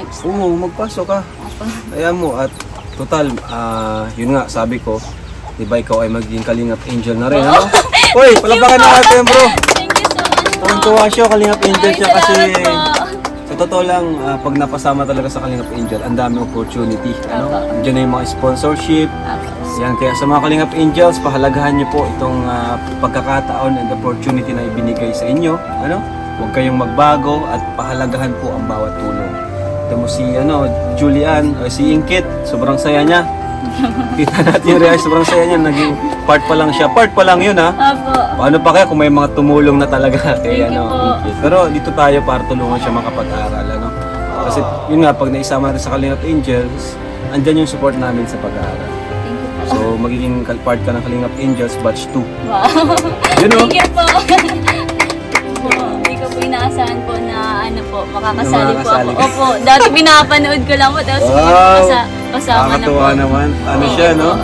Lips. Oo, magpasok ka. Opo. Kaya mo at total, yun nga, sabi ko, di ba ikaw ay magiging Kalingap Angel na rin, ano? Hoy, palapakan natin, bro! Thank you so much po. Tuwang-tuwa siya, Kalingap Angel siya kasi Salamat po. sa totoo lang, pag napasama talaga sa Kalingap Angel, ang dami opportunity. Ano? Opo. Andiyan na yung mga sponsorship. Opo. Yan, kaya sa mga Kalingap Angels, pahalagahan niyo po itong pagkakataon and opportunity na ibinigay sa inyo. Ano? Huwag kayong magbago at pahalagahan po ang bawat tulong. Ito mo si Julian, si Inkit, sobrang saya niya. Kita natin yung reaction, sobrang saya niya. Naging part pa lang siya. Part pa lang yun, ha? Opo. Paano pa kaya kung may mga tumulong na talaga kay Thank you po. Inkit. Pero dito tayo para tulungan siya makapag-aral, ano? Kasi yun nga, pag naisama natin sa Kalingap Angels, andyan yung support namin sa pag-aaral. Thank you po. So, magiging part ka ng Kalingap Angels batch 2. Wow. Yun, no? Thank you po. Hindi ko po inaasahan po na makakasali po Makakasali ako. ka. Opo, dati pinapanood ko lang po. Tapos kasama na po. Nakakatuwa naman. Ano Thank siya, you no? po.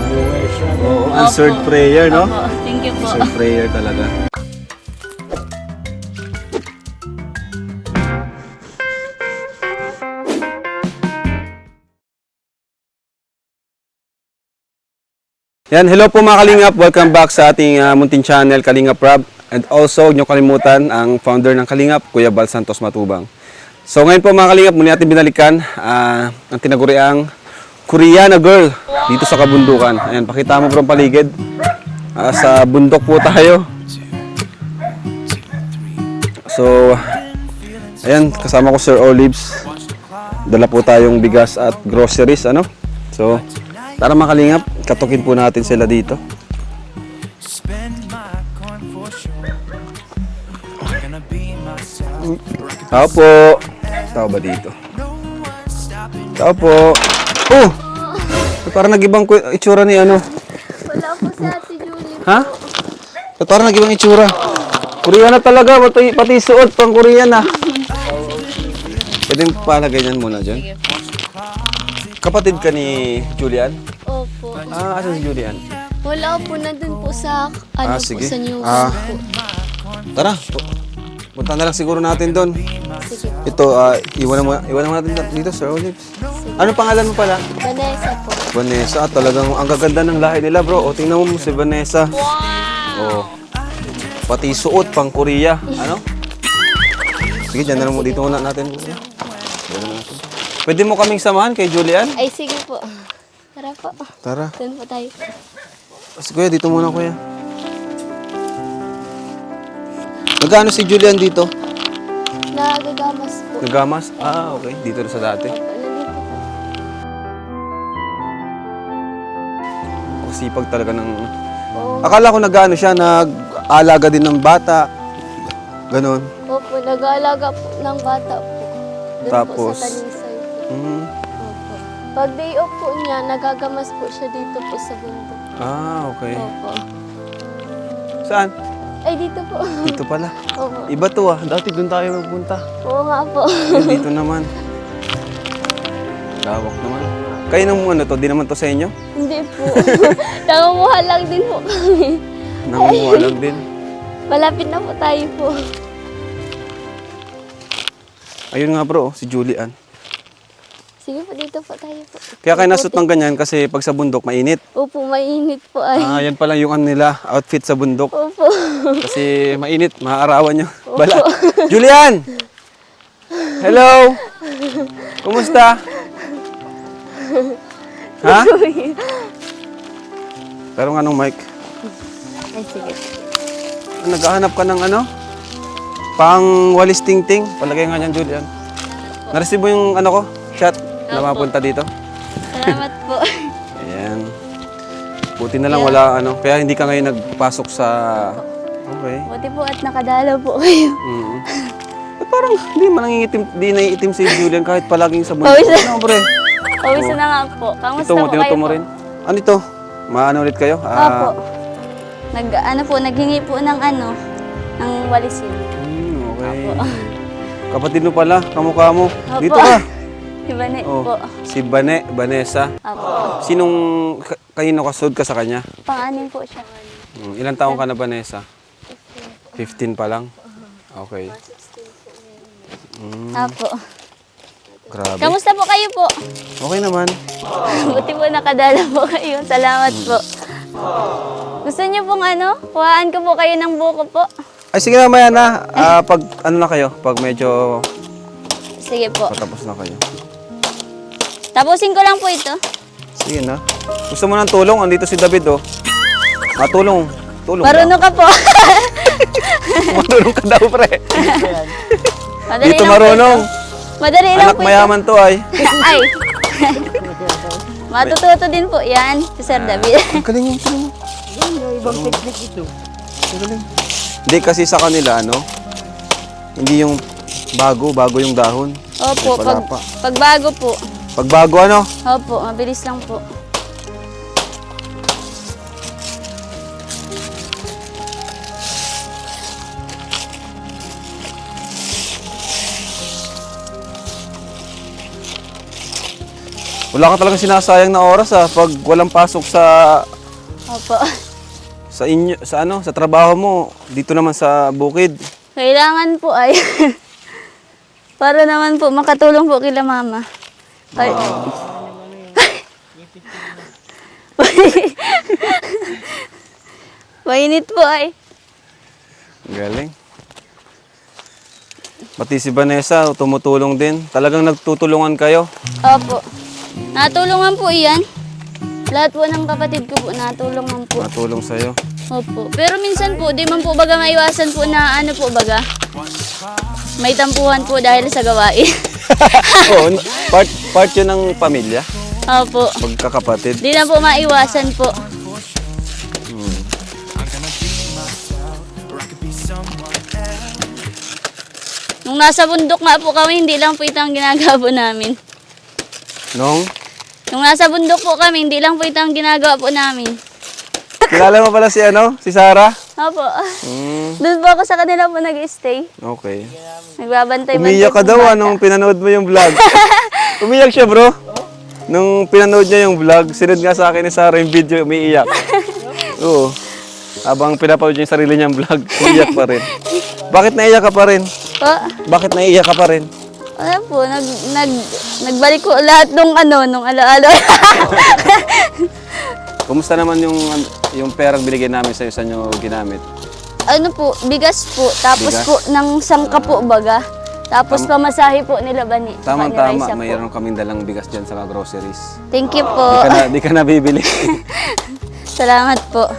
Oo, answered Opo. prayer, no? Opo, thank you po. Answered prayer talaga. Yan, hello po mga Kalingap. Welcome back sa ating muntin channel, Kalingap Rob. And also, huwag niyo kalimutan ang founder ng Kalingap, Kuya Bal Santos Matubang. So ngayon po mga Kalingap, muli natin binalikan ang tinaguriang Koreana girl dito sa kabundukan. Ayan, pakita mo bro ang paligid. Sa bundok po tayo. So, ayan, kasama ko Sir Olives. Dala po tayong bigas at groceries, ano? So, tara mga Kalingap, katukin po natin sila dito. Tao po. Tao ba dito? Tao po. Oh! Parang nag-ibang itsura ni ano. Wala po si Ate Julie. Ha? Parang nag-ibang itsura. Koreana talaga, pati suot pang Koreana. Pwede palagay niyan muna dyan. Sige po. Kapatid ka ni Julian? Opo. Asan si Julian? Wala po, nandun po sa, sige. po, sa New Ah. po. Tara, punta na lang siguro natin doon. Sige po. Ito, iwan mo natin dito, Sir Olives. Ano pangalan mo pala? Vanessa po. Vanessa, talagang ang gaganda ng lahi nila bro. O, tingnan mo si Vanessa. Wow! O, pati suot pang Korea. Ano? Sige, dyan na lang mo. Dito muna natin. Dyan na natin. Pwede mo kaming samahan kay Julian? Ay, sige po. Tara po. Tara. Doon po tayo. Kuya, dito muna kuya. Magkano si Julian dito? Nagagamas po. Nagamas? Okay. Dito na sa dati. Opo, nandito po. Sipag talaga ng... Oo. Akala ko nag-ano siya, nag-alaga din ng bata. Ganon. Opo, nag-aalaga po ng bata po. Doon Tapos? po sa Tanisay po. Opo. Pag day off po niya, nagagamas po siya dito po sa bundok. Okay. Opo. Saan? Ay, dito po. Dito pala. Opo. Iba to Dati doon tayo magpunta. Oo nga po. Dito naman. Lawak naman. Kayo nang ano to? Di naman to sa inyo? Hindi po. Nangunguha lang din po kami. Nangunguha lang din. Malapit na po tayo po. Ayun nga bro, si Julian. Sige po, dito po tayo po. Kaya kayo nasot ng ganyan kasi pag sa bundok mainit. Opo, mainit po ay. Yan pala yung ano nila, outfit sa bundok. Opo. Kasi mainit, maaarawan nyo. Bala. Julian! Hello! Kumusta? Ha? Pero nga nung mic. Ay, sige. Naghahanap ka ng ano? Pang walis ting-ting. Palagay nga niyan, Julian. Na-receive mo yung ano ko? Chat na mapunta dito? Salamat po. Ayan. Buti na lang wala ano. Kaya hindi ka ngayon nagpasok sa... Okay. Buti po at nakadalaw po kayo. At parang di naiitim si Julian kahit palaging sa bundok. Pawis na. Ano, pre? Pawis na nga po. Kamusta Ito mo, po kayo tinuto mo po? rin. Ano ito? Maano ulit kayo? Opo. Naghingi po ng ng walisin. Okay. Opo. Kapatid mo pala, kamukha mo. Opo. Dito ka. Si Bane Oh, po. si Vanessa. Opo. Sinong kanino kasunod ka sa kanya? Pang-anim po siya. Ilang taong ka na, Vanessa? 15 pa lang? Okay. Opo. Grabe. Kamusta po kayo po? Okay naman. Buti po nakadala po kayo. Salamat po. Gusto niyo pong kuhaan ko po kayo ng buko po? Ay, sige na, mamaya na. Pag ano na kayo, pag medyo Sige po. patapos na kayo. Tapusin ko lang po ito. Sige na. Gusto mo ng tulong? Andito si David, oh. Tulong. Tulong Marunong ka po. Marunong ka daw, pre. Madali Dito lang po marunong. ito. Madali lang Anak po mayaman to, ay. ito. Ay. Matututo din po yan, si Sir David. Ang galing mo, galing mo. Ibang technique ito. Ang galing. Hindi kasi sa kanila, hindi yung bago yung dahon. Opo, Ay, palapa. pag bago po. Pag bago, Opo, mabilis lang po. wala ka talagang sinasayang na oras, pag walang pasok sa Opo. inyo, sa trabaho mo, dito naman sa bukid. Kailangan po ay para naman po makatulong po kila mama. Ay. Mainit po ay. Ang galing. Pati si Vanessa, tumutulong din. Talagang nagtutulungan kayo. Opo. Natulungan po iyan. Lahat po ng kapatid ko po natulungan po. Matulong sa'yo. Opo. Pero minsan po, di man po baga maiwasan po na po baga. May tampuhan po dahil sa gawain. Oo, part yun ng pamilya. Opo. Magkakapatid. Di na po maiwasan po. Nung nasa bundok nga po kami, hindi lang po ito ang ginagawa po namin. Nung, Nung nasa bundok po kami, hindi lang po ito ang ginagawa po namin. kilala mo pala si Sarah? Opo. Hmm, Doon po ako sa kanila po nag-stay. okay. Nagbabantay-bantay Umiyak ka po daw bata. nung pinanood mo yung vlog. Umiyak siya, bro. Nung pinanood niya yung vlog, sinod nga sa akin ni Sarah yung video, umiiyak. Oo. Habang pinapanood niya yung sarili niyang vlog, umiyak pa rin. Bakit naiyak ka pa rin? Po, Bakit naiiyak ka pa rin? ano po, nagbalik ko lahat nung nung alo-alo. Kumusta naman yung perang binigay namin sa inyo ginamit? Ano po, bigas po, tapos Bigas? po ng sangka po baga. Tapos pamasahe po nila Bani. Tama-tama, mayroon kaming dalang bigas dyan sa mga groceries. Thank you po. Di ka na bibili. Salamat po.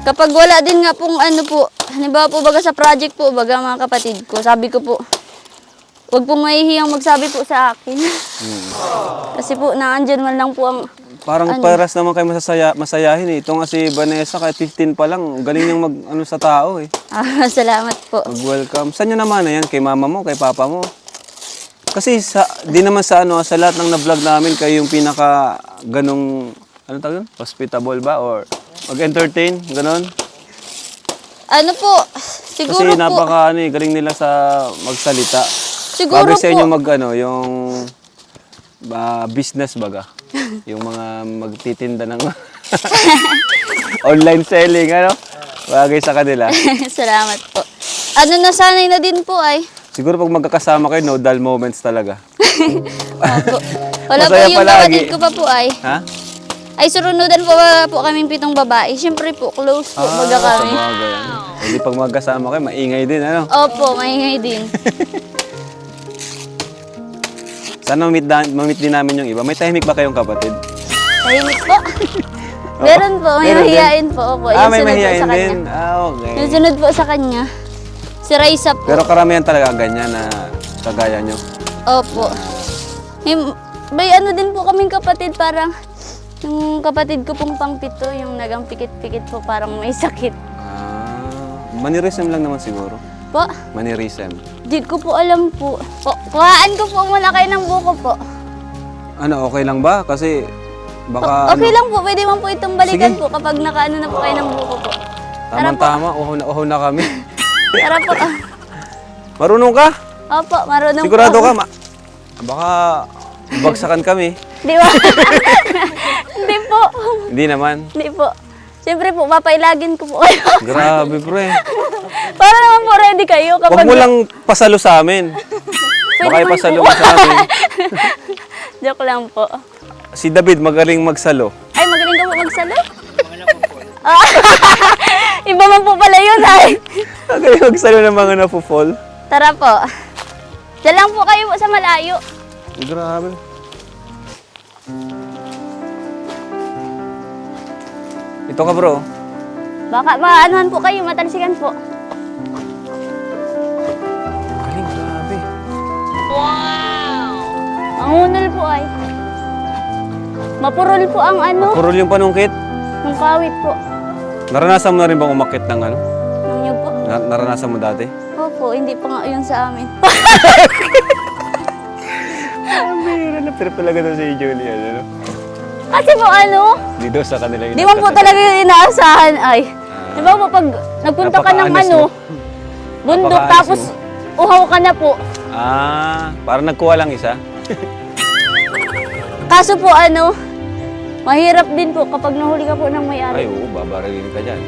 Kapag wala din nga pong po, halimbawa po baga sa project po baga mga kapatid ko, sabi ko po, huwag pong mahihiyang magsabi po sa akin. Kasi po, naandyan man lang po ang, Parang paras naman kayo masayahin eh. Ito nga si Vanessa, kahit 15 pa lang, galing niyang sa tao eh. salamat po. Mag-welcome. Saan nyo naman yan? Kay mama mo, kay papa mo? Kasi di naman sa lahat ng na-vlog namin, kayo yung pinaka ganong, tawag yun? Hospitable ba? Or mag-entertain? Ganon? Ano po, siguro Kasi po, galing nila sa magsalita. siguro Bagay sa inyo po, yung business baga. Yung mga magtitinda ng online selling, Bagay sa kanila. salamat po. Nasanay na din po ay. Siguro pag magkakasama kayo, no dull moments talaga. Opo. Wala po Masaya yung palagi. kapatid ko pa po ay. Ha? Ay, surunudan po kaming 7 babae. Siyempre po, close po baga kami. Sabagay. Hindi pag magkasama kayo, maingay din, Opo, maingay din. Sana mamit din namin yung iba. May tahimik ba kayong kapatid? Tahimik po. Meron po, may Meron din? mahihain po. Opo, May sunod po mahihayin sa kanya. din? Okay. Yung sunod po sa kanya. Si Raisa po. Pero karamihan talaga ganyan na kagaya nyo. Opo. May din po kaming kapatid, parang yung kapatid ko pong pangpito, yung nagang pikit-pikit po, parang may sakit. Manirism lang naman siguro. Po, Manirism. di ko po alam po. Kuhaan ko po muna kayo ng buko po. Okay lang ba? Kasi baka Okay lang po, pwede man po itong balikan Sige. po kapag nakaano na po kayo ng buko po. Tama-tama, uho na kami. Tara po. Marunong ka? Opo, marunong Sigurado po. ka? Baka bagsakan kami. Di ba? Hindi po. Hindi naman. Hindi po. Siyempre po, papailagin ko po kayo. Grabe, pre. Para naman po ready kayo kapag... Huwag mo lang pasalo sa amin. Pwede Baka ko ipasalo po. mo sa amin. Joke lang po. Si David magaling magsalo. Ay, magaling ka po magsalo? Ah, iba man po pala yun ay. Magaling magsalo ng mga napufall. Tara po. Diyan lang po kayo sa malayo. Grabe. Ito ka bro. Baka maanuhan po kayo, matalsikan po. Galing, grabe. Mangunol po ay. Mapurol po ang ano, Purol yung panungkit. ng kawit po. Naranasan mo na rin bang umakit ng ano? Ng nyug po. Naranasan mo dati? Opo, hindi pa nga yun sa amin. Mayroon na trip talaga daw si Julian, ano? Kasi po ano, Dito sa kanila yun. di mo po talaga yung inaasahan ay. Di ba po pag nagpunta ka ng Napaka-honest ano, mo. bundok Napaka-honest tapos uhaw ka na po. Ah, parang nagkuha lang isa. Kaso po ano, mahirap din po kapag nahuli ka po ng Ay, may-ari. oo, babaralin ka dyan.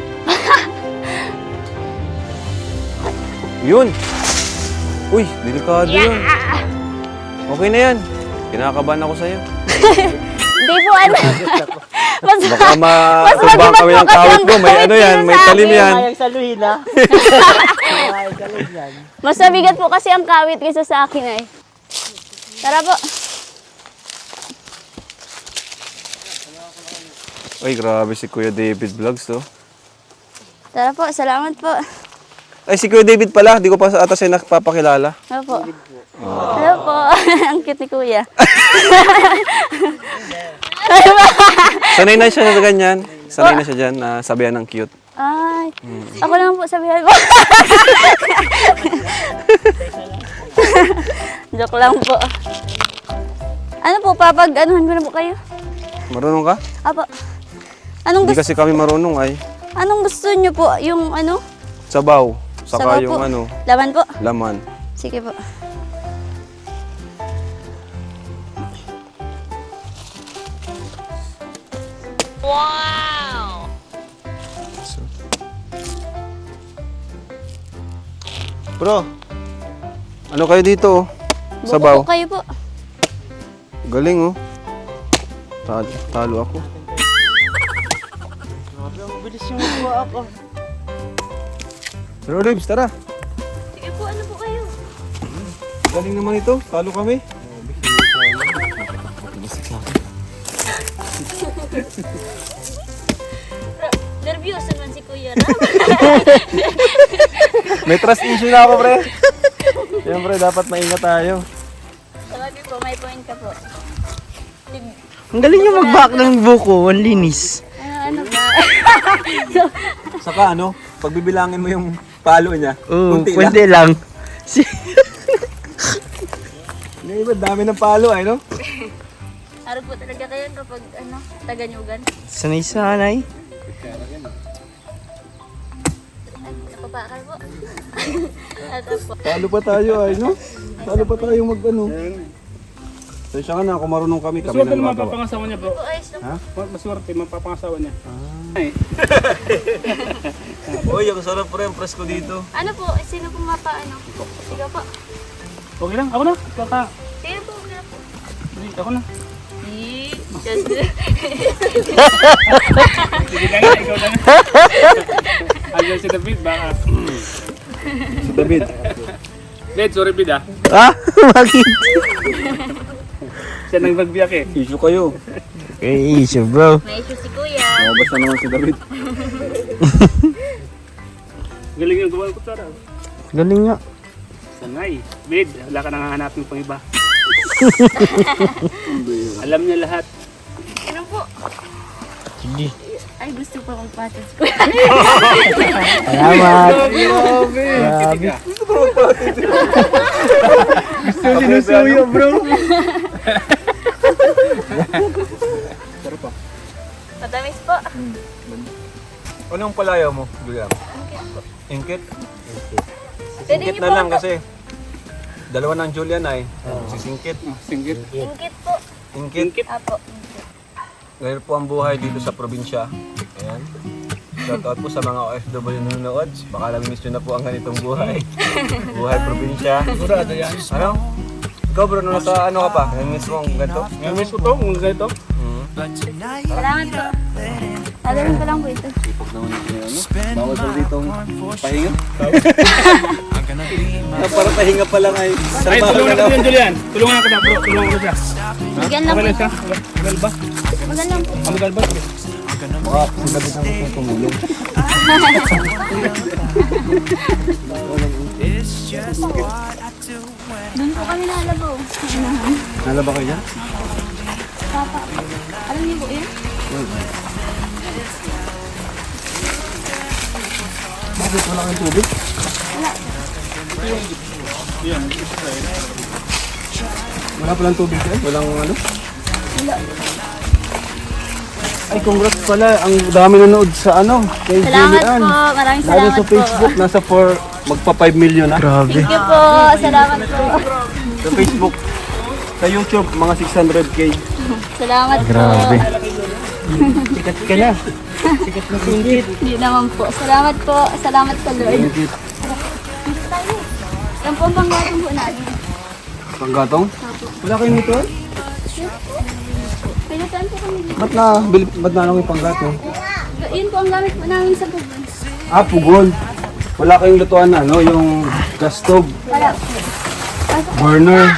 Yun! Uy, delikado yun. Okay na yan. Kinakabahan ako sa'yo. Hindi po ano. mas, Baka mas matumbang kami ng mag-ibat po kawit kasi ko. ang May kawit ano yan, nila may sa talim akin. yan. Kayang saluhin ha. Kayang saluhin yan. Mas mabigat po kasi ang kawit kaysa sa akin ay. Tara po. Ay, grabe si Kuya David Vlogs, to. Tara po, salamat po. Ay, si Kuya David pala. Di ko pa ata siya nakapapakilala. Hello po. Hello po. Ang cute ni Kuya. Sanay na siya sa ganyan. Sanay na siya dyan na sabihan ng cute. Ay, ako lang po sabihan po. Joke lang po. Ano po, papag-anuhan ko na po kayo? Marunong ka? Apo. Anong Hindi gusto, kasi kami marunong ay. anong gusto niyo po? Yung ano? Sabaw. Sabaw Saka yung po. ano, Laman po? laman. Sige po. Bro, ano kayo dito? Oh? Buko Sabaw. po kayo po. Galing oh. Talo ako. Grabe, ang bilis yung magawa ako. Pero Libs, tara. Sige po, ano po kayo? Galing naman ito. Talo kami. Nervyos naman si Kuya Ram. May trust issue na ako, pre. Siyempre, dapat maingat tayo. Sabi po, may point ka po. Ang galing yung mag-back ng buko, ang linis. Ano ba? Saka ano, pagbibilangin mo yung palo niya. Oo, kunti lang. kunti lang. Yung iba, dami ng palo ay, no? Harap po talaga kayo kapag ano, taganyugan. Sanay-sanay. Napapakal po. At po. Talo pa tayo ay, no? Talo pa tayo mag ano. So siya ka na, kung marunong kami, kami Maswerte nang naman magawa. mapapangasawa niya, bro. Po, ayos lang. Maswerte mapapangasawa niya. Uy, ang sarap pre, ang presko dito. Ano po, sino po mapaano? Sige po. Okay lang, ako na. Kaka. Sino po? Sino po? Ako na. Just Sige lang, ikaw na. Ayaw si David, baka. Si David. David, sorry Bid ah. Ah, bakit? Siya nang magbiyak eh. Issue kayo. Okay, issue bro. May issue si Kuya. Mabas na naman si David. Galing yung gawa ko tsara. Galing nga. Sanay. Bid, wala ka nang hahanapin pang iba. Alam niya lahat. Ano po? Sige. Ay, gusto pa kong patas ko. Salamat. Grabe. Grabe. Sinusuyo, bro. Matamis po. Anong palayaw mo, Julian? Ingkit? Pwede Singkit niyo na po lang ako- kasi. Dalawa ng Julian ay. Sisingkit. Singgit. Ingkit po. Ingkit. Apo. Ngayon po ang buhay dito sa probinsya. Ayan. Shout out po sa mga OFW na nanonood. Baka nami-miss nyo na po ang ganitong buhay. Buhay probinsya. Sigurado yan. Ano? Ikaw bro, nasa ano ka pa? Namiss mo ang ganito? Ngayon ko to, kung ganito. Salamat po. Alam ko lang po ito. Ipag naman ito ano? Bawal pa dito pahinga? Parang pahinga pa lang ay. Ay, tulungan ako yan, Julian. Tulungan ako na, bro. Tulungan ko siya. Bigyan lang Okay po. lang siya? Magal ba? Magal lang po. Magal ba? Baka sinabi na ko tumulong. Doon po kami nalabaw. Nala ba kayo dyan? Papa. Alam niyo po yun? Bakit wala kang tubig? Wala palang tubig dyan? Walang ano? Wala. Ay, congrats pala. Ang dami nanood sa ano, kay Salamat Julian. po. Maraming Lalo salamat sa Facebook, nasa magpa 5 million na. Grabe. Thank you po. Salamat po. Sa Facebook, sa YouTube, mga 600k. Salamat Grabe. po. Sikat ka na. Sikat na singkit. Hindi naman po. Salamat po. Salamat sa Lord. Yan po ang panggatong po natin. Panggatong? Wala kayong nito? Pinutan po kami dito. Ba't na lang yung panggatong? Yun po ang gamit po namin sa pugon. Ah, pugol. Wala kayong lutuan na, no? Yung gas stove, Wala po. Pasok burner.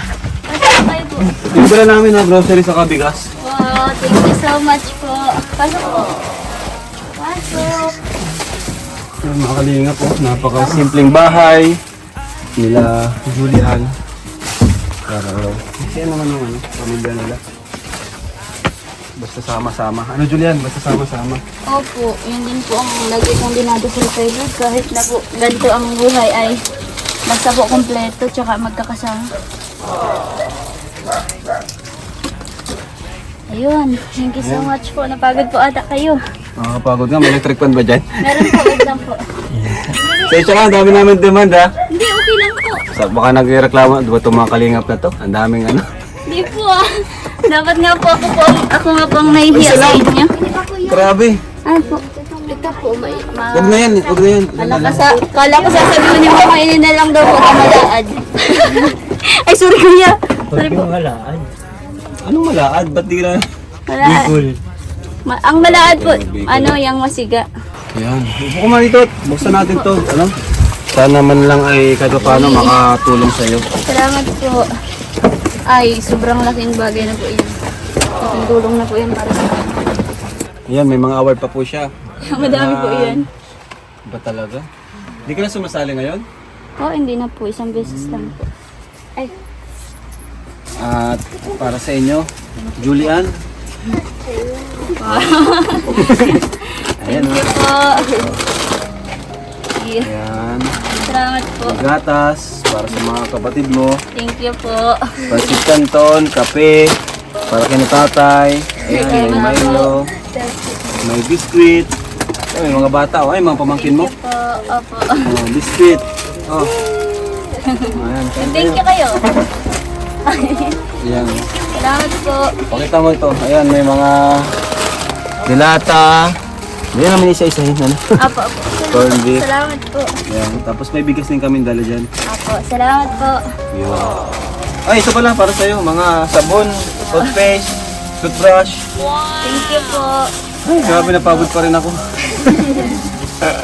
kayo po. Yung pala namin na grocery sa kabigas. Wow, thank you so much po. Pasok po. Pasok. Yung mga kalinga po, napaka-simpleng bahay nila Julian. Para, kasi naman yung ano, pamilya nila. Basta sama-sama. Ano Julian? Basta sama-sama. Opo, yun din po ang lagi kong dinadasal kay Lord. Kahit na po ganito ang buhay ay basta po kompleto tsaka magkakasama. Ayun, thank you so much po. Napagod po ata kayo. Nakakapagod nga, may electric fan ba dyan? Meron po, wait lang po. Sa isa ka, ang dami namin demand ha. Hindi, okay lang po. Baka nagreklamo, di ba itong mga kalingap na to? Ang daming ano. Hindi po ah. Dapat nga po ako nga po ang nahihiya sa inyo. Grabe. Ano po? Ito po, may Huwag na yan, huwag na yan. Kala ko sasabihin niyo po, kainin na lang daw po na malaad. Ay, sorry kuya. Sorry po. Halaan. Anong malaad? Ba't di na? Malaad. Cool. Ang malaad po, ano, yung masiga. Yan. Buko man dito. Buksan natin to. Ano? Sana man lang ay kahit paano makatulong sa'yo. Salamat po. Ay, sobrang laking bagay na po yun. Laking tulong na po yan para sa akin. Yan, may mga award pa po siya. Madami po yan. Ba talaga? Hindi ka na sumasali ngayon? Oh, hindi na po. Isang beses lang po. Ay, At para sa inyo, Julian. Ayan, thank you po. Yeah. ayan. Salamat po. Gatas para sa mga kapatid mo. Thank you po. Pansit Canton, kape, para kay tatay. Ayan, may Milo, may biscuit. Ay, may mga bata. Ay, mga pamangkin mo. Thank you po. Opo. Oh, biscuit. Oh. Ayan, Thank you kayo. ayan. Salamat po. Pakita mo ito. Ayan, may mga dilata. Hindi namin isa-isahin. Ano? Opo, opo. Corned beef. Salamat po. Ayan. Tapos may bigas din kami dala dyan. Opo, salamat po. Yun. Ay, ito pala para sa'yo. Mga sabon, toothpaste, toothbrush. Thank you po. Ay, grabe napagod pa rin ako.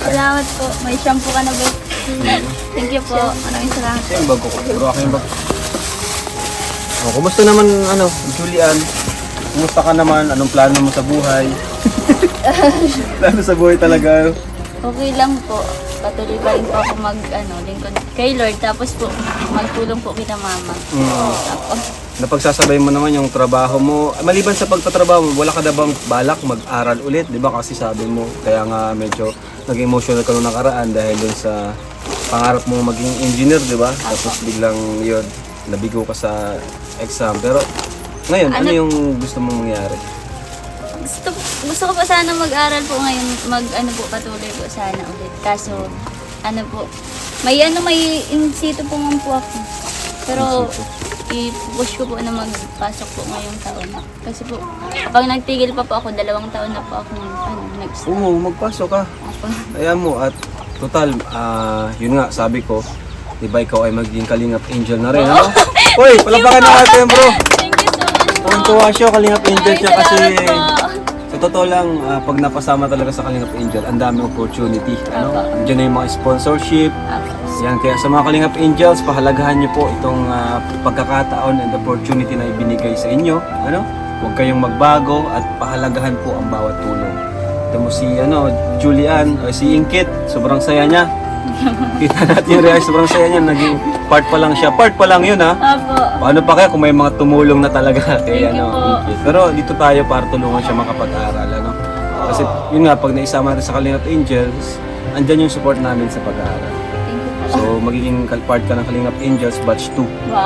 Salamat po. May shampoo ka na ba? Thank you po. Maraming salamat. Ito yung bag ko. Puro ako yung bag. Oh, kumusta naman, ano, Julian? Kumusta ka naman? Anong plano mo sa buhay? Plano sa buhay talaga. Okay lang po. Patuloy pa rin po ako lingkod kay Lord. Tapos po, magtulong po kita mama. Tapos, Napagsasabay mo naman yung trabaho mo. Maliban sa pagtatrabaho mo, wala ka na bang balak mag-aral ulit? Di ba kasi sabi mo, kaya nga medyo naging emotional ka nung nakaraan dahil dun sa pangarap mo maging engineer, di ba? Tapos biglang yun, nabigo ka sa exam. Pero ngayon, ano yung gusto mong mangyari? gusto ko po sana mag-aral po ngayon. Patuloy po sana ulit. Kaso, may in situ po man po ako. Pero, i-push ko po na magpasok po ngayong taon. Kasi po, pag nagtigil pa po ako, 2 taon na po ako nag-start. Oo, magpasok ka. Ako. Ayan mo, at total, yun nga, sabi ko, Di ba ikaw ay magiging Kalingap Angel na rin, ano? Uy, palapakan natin, bro! Thank you so much po. Tuwan-tuwa siya, Kalingap Angel siya kasi Salamat po. sa totoo lang, pag napasama talaga sa Kalingap Angel, ang dami opportunity. Ano? Andiyan na yung mga sponsorship. Yan, kaya sa mga Kalingap Angels, pahalagahan niyo po itong pagkakataon and opportunity na ibinigay sa inyo. Ano? Huwag kayong magbago at pahalagahan po ang bawat tulong. Ito mo si Julian, si Inkit, sobrang saya niya. Kita natin yung reaction, sobrang saya niya. Naging part pa lang siya. Part pa lang yun, ha? Opo. Paano pa kaya kung may mga tumulong na talaga kay Thank you po. Inkit. Pero dito tayo para tulungan siya makapag-aral, ano? Kasi yun nga, pag naisama natin sa Kalingap Angels, andyan yung support namin sa pag-aaral. Thank you po. So, magiging part ka ng Kalingap Angels batch 2. Wow.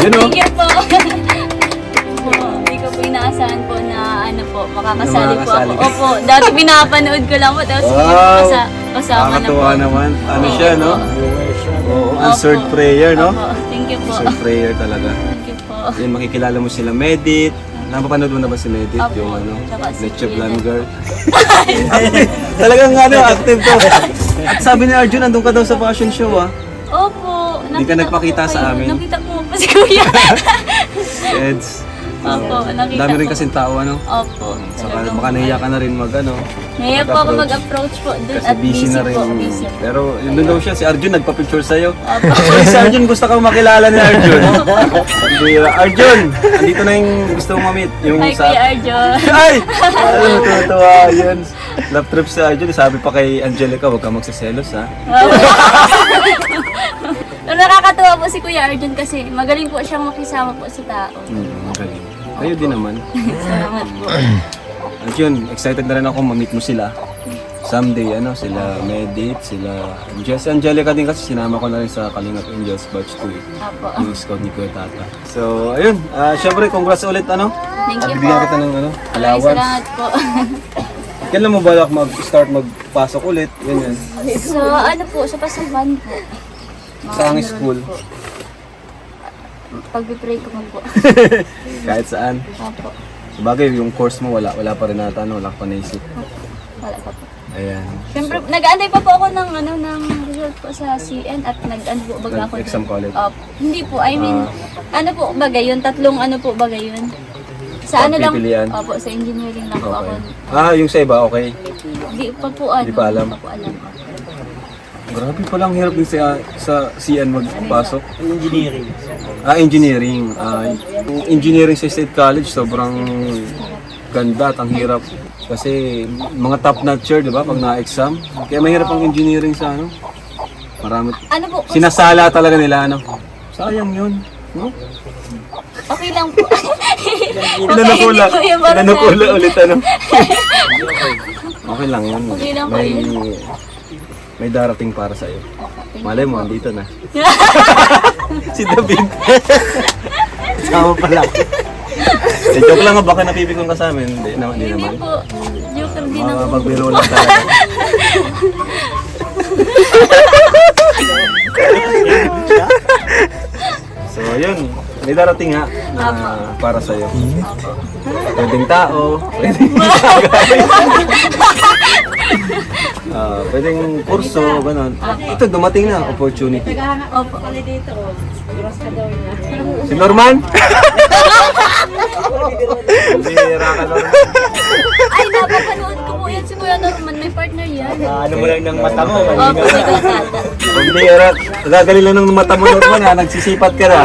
Yun, no? Thank you po. Hindi ko po inaasahan po na makakasali po makakasali ako. ka. Opo, dati pinapanood ko lang po. Tapos kasama na po. Nakakatuwa naman. Ano Thank siya, you no? po. Oo, answered Opo. prayer, no? Opo, thank you po. Answered prayer talaga. Thank you po. Yun, makikilala mo sila Medit. Napapanood mo na ba si Medit? Opo. Yung Tsaka si Leche Kuya Plan Dan. Girl. Talagang active to. At sabi ni Arjun, andun ka daw sa fashion show, ah. Opo. Di ka nakita nagpakita ko po sa kayo. amin. Nakita ko po si Kuya. Eds. Opo, nakita Dami rin ko. kasing tao, ano? Opo. Saka baka nahiya ka na rin Ngayon po ako mag-approach po doon kasi at busy na rin. po. Busy po. Pero yun doon daw siya, si Arjun nagpa-picture sa'yo. Opo. Actually, si Arjun gusto kang makilala ni Arjun. Bira. Arjun! Andito na yung gusto mong ma-meet. Yung Hi, Kuya Arjon. Ay! Alam mo, tuwa yun. Love trip si Arjun. Sabi pa kay Angelica, huwag kang magsiselos, ha? Pero nakakatuwa po si Kuya Arjon kasi magaling po siyang makisama po sa tao. Magaling. Kayo din naman. Salamat po. Arjun, excited na rin ako ma-meet mo sila. Someday, sila Medit, sila Angelica din kasi sinama ko na rin sa Kalingap Angels Batch 2. Apo. Yung scout ni Kuya Tata. So, ayun. Syempre, congrats ulit, Thank you bibigyan po. kita ng Maraming allowance. salamat po. Kailan mo balak mag-start magpasok ulit? Ganyan. So, sa Pasaban po. Saang school? Pag-pray ko po. Kahit saan. Apo. Sabagay, yung course mo wala pa rin nata, wala ka pa naisip. Wala pa po. Ayan. Siyempre, nag-aantay pa po ako ng result po sa CN at po baga ako. Exam college. Hindi po, I mean, po baga yun? Tatlong po baga yun? Sa lang, Pagpipilian? opo, sa engineering lang po ako. Okay. Yung sa iba, okay. Hindi pa po Hindi pa alam. Hindi pa po alam. Grabe palang hirap din sa CN magpasok. Engineering. Engineering. Yung engineering sa State College, sobrang ganda at ang hirap. Kasi mga top-notcher, di ba, pag na-exam. Kaya mahirap ang engineering sa marami. Po? Sinasala talaga nila, sayang yun. No? Okay lang po. Pinanukula. Hindi po yung para Pinanukula sa akin. ulit, Okay lang yun. Okay lang po yun. May darating para sa'yo. Malay mo, andito na. Si David. Sama pala. Joke lang, baka napipikon ka sa amin. Hindi naman. Hindi po. Joker din ako. Magbiro lang talaga. So, yun. May darating na para sa'yo. Pwedeng tao, pwedeng pwedeng kurso, gano'n. Ito, dumating na, opportunity. Opo. Si Norman? Bira ka, Norman. Ay, napapanood ko po yan si Kuya Norman. May partner yan. Ano mo lang ng mata mo, Opo, si Kuya Tata. Bira. Gagaling lang ng mata mo, Norman, ha? Nagsisipat ka na.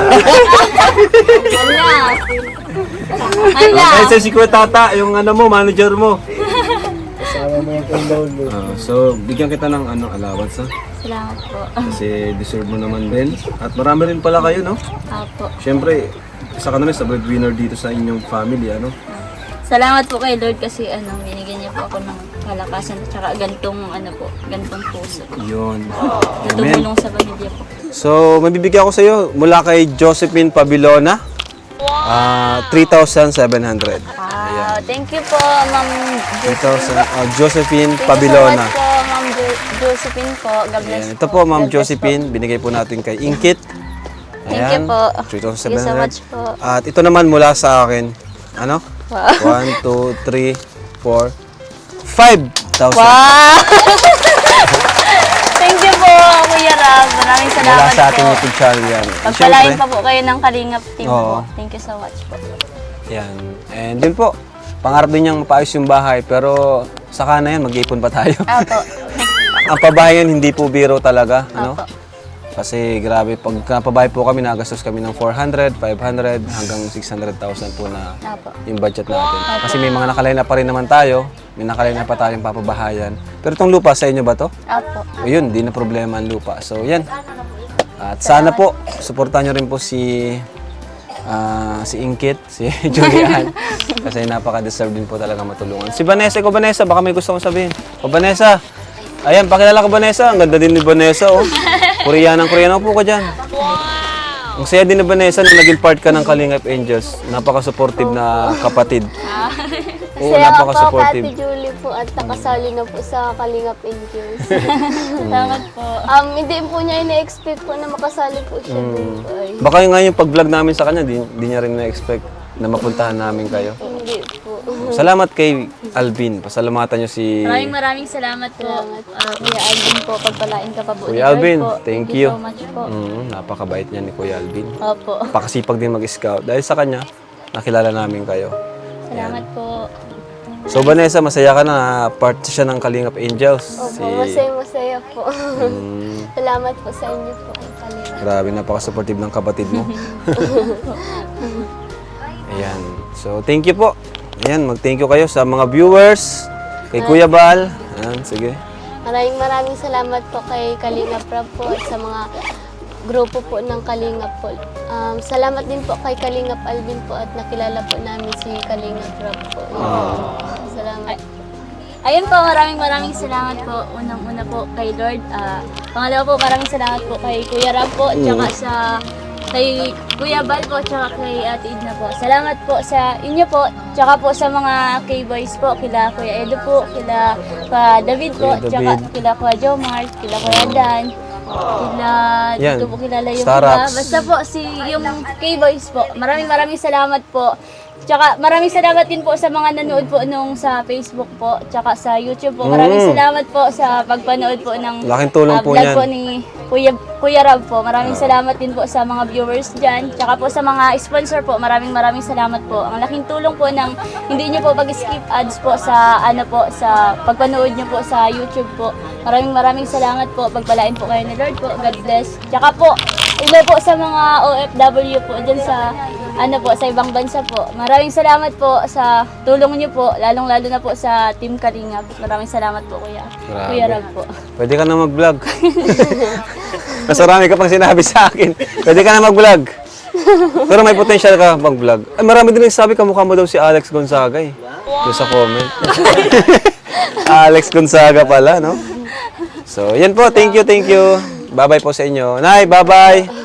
Hala. Kasi si Kuya Tata, yung manager mo. Kasama mo yung pang-down mo. So, bigyan kita ng allowance, ha? Salamat po. Kasi deserve mo naman din. At marami rin pala kayo, no? Apo. Siyempre, isa ka na rin sa breadwinner dito sa inyong family, Salamat po kay Lord kasi binigyan niya po ako ng kalakasan at saka gantong puso. Yun. Tumulong sa pamilya po. So, mabibigyan ko sa iyo mula kay Josephine Pabilona. 3,700. Thank you po, Ma'am 3,000. Josephine Thank you so Pabilona. much po, Ma'am Josephine po. God bless Ayan. Ito po, Ma'am Josephine. Binigay po natin kay Inkit. Thank you po. 3,700. Thank you so much po. At ito naman mula sa akin. Wow. 1, 2, 3, 4, 5,000. Wow! Thank you po. Kuya Rab. Maraming Wala salamat sa ating po. YouTube channel yan. Pagpalain pa po kayo ng Kalingap team Oo. po. Thank you so much po. Yan. And yun po, pangarap din niyang mapaayos yung bahay, pero saka na yan, mag-iipon pa tayo. Opo. Ang pabahay yan, hindi po biro talaga. Ano? Opo. Kasi grabe, pag kapabahay po kami, nagastos kami ng 400, 500, hanggang 600,000 po na Opo. yung budget natin. Kasi may mga nakalay na pa rin naman tayo, may nakalay na pa tayong papabahayan. Pero itong lupa, sa inyo ba to? Opo. Ayun, di na problema ang lupa. So, yan. At sana po, suportahan nyo rin po si Inkit, si Julian. Kasi napaka-deserve din po talaga matulungan. Si Vanessa, ikaw Vanessa, baka may gusto kong sabihin. O Vanessa, ayan, pakilala ko Vanessa. Ang ganda din ni Vanessa, oh. Koreanang po ka dyan. Wow! Ang saya din ni Vanessa nung naging part ka ng Kalingap Angels. Napaka-supportive na kapatid. Oo, Saya po, napaka-supportive. Kati Julie po at nakasali na po sa Kalingap Angels. Salamat po. Hindi po niya ina-expect po na makasali po siya dun po. Ay, Baka nga yung pag-vlog namin sa kanya, di niya rin na-expect na mapuntahan namin kayo. hindi po. Salamat kay Alvin. Pasalamatan nyo si... Maraming salamat po. Kuya Alvin po, pagpalain ka pa po. Kuya ni Lord Alvin, po. thank you. so much po. Napakabait niya ni Kuya Alvin. Opo. Pakasipag din mag-scout. Dahil sa kanya, nakilala namin kayo. Salamat po. So Vanessa, masaya ka na part siya ng Kalingap Angels. Opo, masaya po. Salamat po sa inyo po. Kalingap. Grabe, napaka-supportive ng kapatid mo. Ayan. So, thank you po. Ayan, mag-thank you kayo sa mga viewers, kay Kuya Bal. Ayan, sige. Maraming salamat po kay Kalingap Rob po at sa mga grupo po ng Kalingap po. Salamat din po kay Kalingap Alvin po at nakilala po namin si Kalingap Rob po. Salamat. Ayun po, maraming salamat po. Unang-una po kay Lord. Pangalawa po, maraming salamat po kay Kuya Rab po, tsaka kay Kuya Bal po, tsaka kay Ate Edna po. Salamat po sa inyo po, tsaka po sa mga K-boys po, kila Kuya Edo po, kila Pa David po, Kuya tsaka David. kila Kuya Jomar, kila Kuya Dan, kila Yan. dito po kilala yung Starrocks. iba. Basta po, yung K-boys po. Maraming salamat po. Tsaka maraming salamat din po sa mga nanood po nung sa Facebook po, tsaka sa YouTube po. Maraming salamat po sa pagpanood po ng Laking tulong po vlog yan. po ni Kuya Rab po. Maraming salamat din po sa mga viewers dyan. Tsaka po sa mga sponsor po, maraming salamat po. Ang laking tulong po ng hindi nyo po pag-skip ads po sa sa pagpanood nyo po sa YouTube po. Maraming salamat po. Pagpalain po kayo ni Lord po. God bless. Tsaka po, ilo po sa mga OFW po dyan sa sa ibang bansa po. Maraming salamat po sa tulong niyo po, lalong-lalo na po sa Team Kalingap. Maraming salamat po, Kuya. Grabe. Kuya Rab po. Pwede ka na mag-vlog. Mas marami ka pang sinabi sa akin. Pwede ka na mag-vlog. Pero may potential ka mag-vlog. Ay, marami din nagsabi, kamukha mo daw si Alex Gonzaga eh. Doon sa comment. Alex Gonzaga pala, no? So, yan po. Thank you. Bye-bye po sa inyo. Nay, bye-bye.